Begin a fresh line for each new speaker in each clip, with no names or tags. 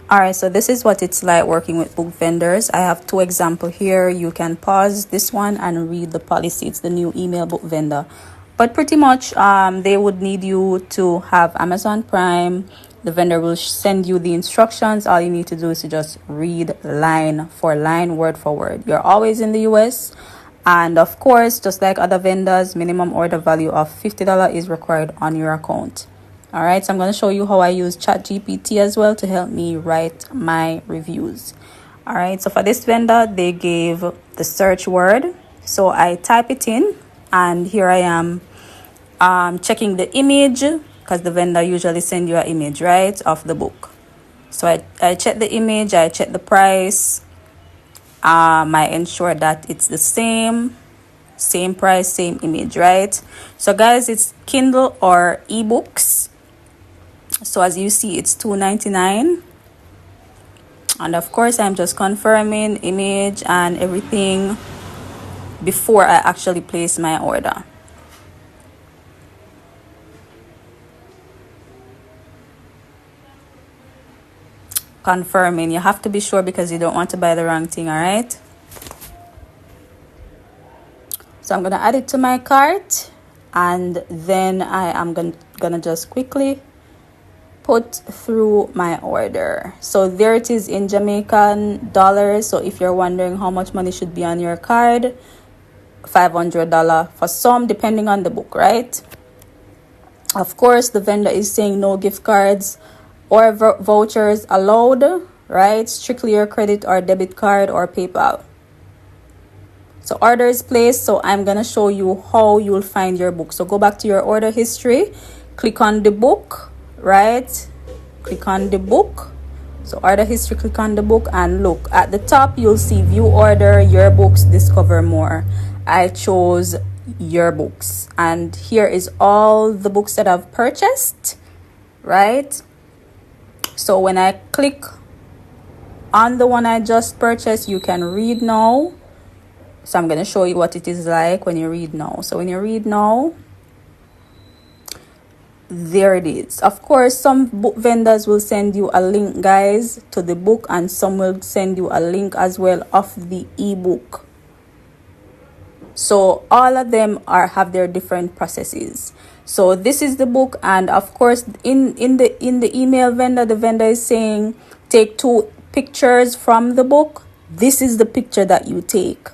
All right, so this is what it's like working with book vendors. I have two examples here. You can pause this one and read the policy. It's the new email book vendor. But pretty much they would need you to have Amazon Prime. The vendor will send you the instructions. All you need to do is to just read line for line, word for word. You're always in the US. And of course, just like other vendors, minimum order value of $50 is required on your account. All right, so I'm going to show you how I use ChatGPT as well to help me write my reviews. All right, so for this vendor, they gave the search word. So I type it in, and here I am checking the image, because the vendor usually send you an image, right, of the book. So I check the image, I check the price. I ensure that it's the same price, same image, right? So guys, it's Kindle or ebooks. So as you see, it's $2.99, and of course I'm just confirming image and everything before I actually place my order. Confirming. You have to be sure because you don't want to buy the wrong thing. All right, so I'm gonna add it to my cart, and then I am gonna just quickly put through my order. So there it is in Jamaican dollars. So if you're wondering how much money should be on your card, $500 for some, depending on the book, right? Of course, the vendor is saying no gift cards or vouchers allowed, right? Strictly your credit or debit card or PayPal. So order is placed. So I'm gonna show you how you'll find your book. So go back to your order history, click on the book, right? Click on the book. So order history, click on the book, and look at the top, you'll see view order, your books, discover more. I chose your books, and here is all the books that I've purchased, right? So when I click on the one I just purchased, you can read now. So I'm going to show you what it is like when you read now. So when you read now, there it is. Of course, some book vendors will send you a link, guys, to the book, and some will send you a link as well of the ebook. So all of them have their different processes. So this is the book, and of course in the email vendor, the vendor is saying take 2 pictures from the book. This is the picture that you take.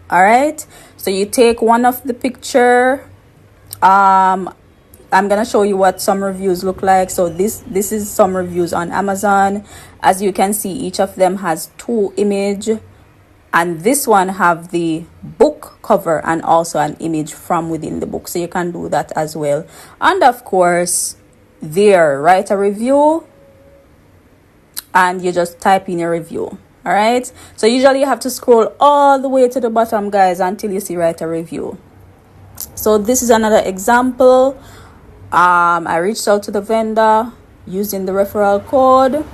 All right, so you take one of the picture. I'm gonna show you what some reviews look like. So this is some reviews on Amazon. As you can see, each of them has 2 images, and this one have the book cover and also an image from within the book. So you can do that as well. And of course, there, write a review, and you just type in your review. All right, so usually you have to scroll all the way to the bottom, guys, until you see write a review. So this is another example. I reached out to the vendor using the referral code.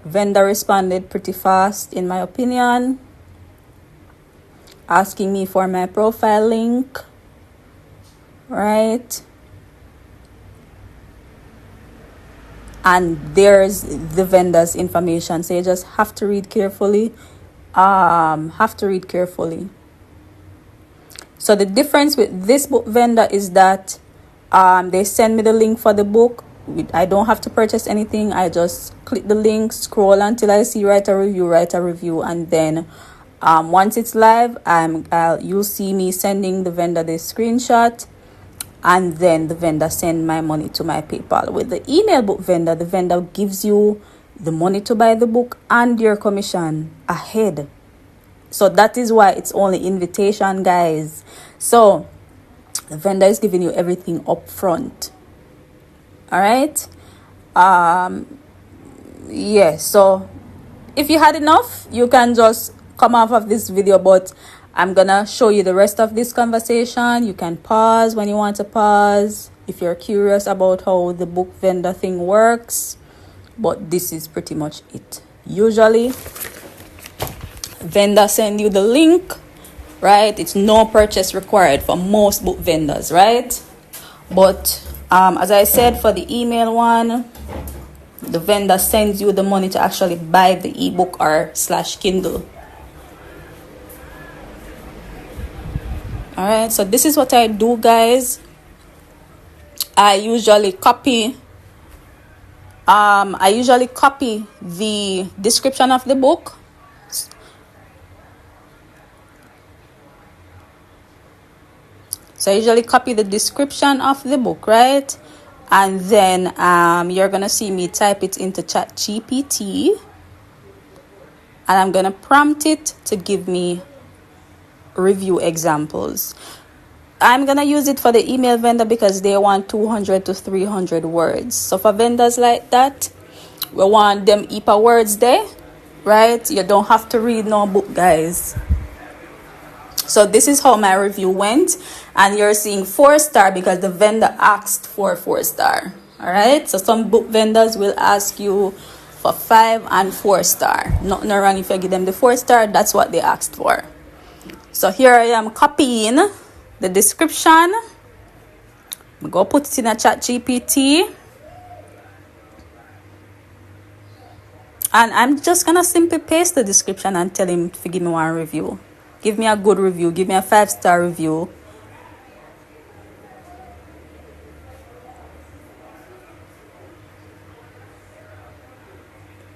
Vendor responded pretty fast, in my opinion, asking me for my profile link, right? And there's the vendor's information. So you just have to read carefully. So the difference with this book vendor is that they send me the link for the book. I don't have to purchase anything. I just click the link, scroll until I see write a review, and then once it's live, you'll see me sending the vendor the screenshot, and then the vendor send my money to my PayPal. With the email book vendor, the vendor gives you the money to buy the book and your commission ahead. So that is why it's only invitation, guys. So the vendor is giving you everything up front. All right. Yeah, so if you had enough, you can just come off of this video, but I'm gonna show you the rest of this conversation. You can pause when you want to pause if you're curious about how the book vendor thing works, but this is pretty much it. Usually vendor send you the link, right? It's no purchase required for most book vendors, right? But as I said, for the email one, the vendor sends you the money to actually buy the ebook or slash Kindle. All right, so this is what I do, guys. I usually copy the description of the book. So I usually copy the description of the book, right? And then you're gonna see me type it into ChatGPT, and I'm gonna prompt it to give me review examples. I'm gonna use it for the email vendor because they want 200 to 300 words. So for vendors like that, we want them EPA words there, right? You don't have to read no book, guys. So this is how my review went, and you're seeing 4-star because the vendor asked for 4-star. All right, so some book vendors will ask you for 5 and 4-star. Nothing wrong if you give them the 4-star. That's what they asked for. So here I am copying the description. I'm go put it in a ChatGPT, and I'm just gonna simply paste the description and tell him to give me one review. Give me a good review. Give me a 5-star review.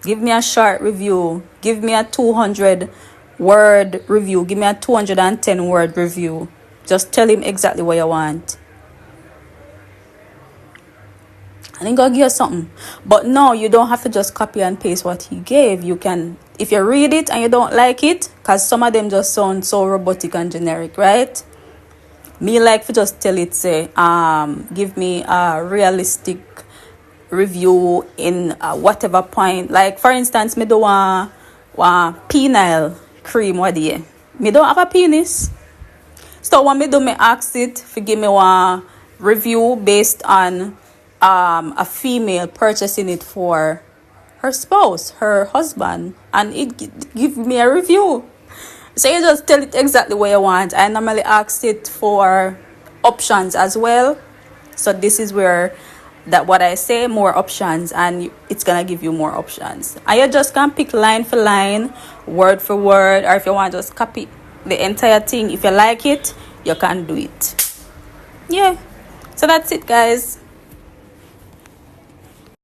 Give me a short review. Give me a 200-word review. Give me a 210-word review. Just tell him exactly what you want. And then go give you something. But no, you don't have to just copy and paste what he gave. You can, if you read it and you don't like it, because some of them just sound so robotic and generic, right? Me like to just tell it, say, give me a realistic review in whatever point. Like, for instance, me do want penile cream, what do you? Me don't have a penis. So what me do, me ask it to give me one review based on a female purchasing it for her spouse, her husband, and it give me a review. So you just tell it exactly what you want. I normally ask it for options as well. So this is where that what I say, more options, and it's gonna give you more options. And you just can pick line for line, word for word, or if you want to just copy the entire thing, if you like it, you can do it. Yeah, so that's it, guys.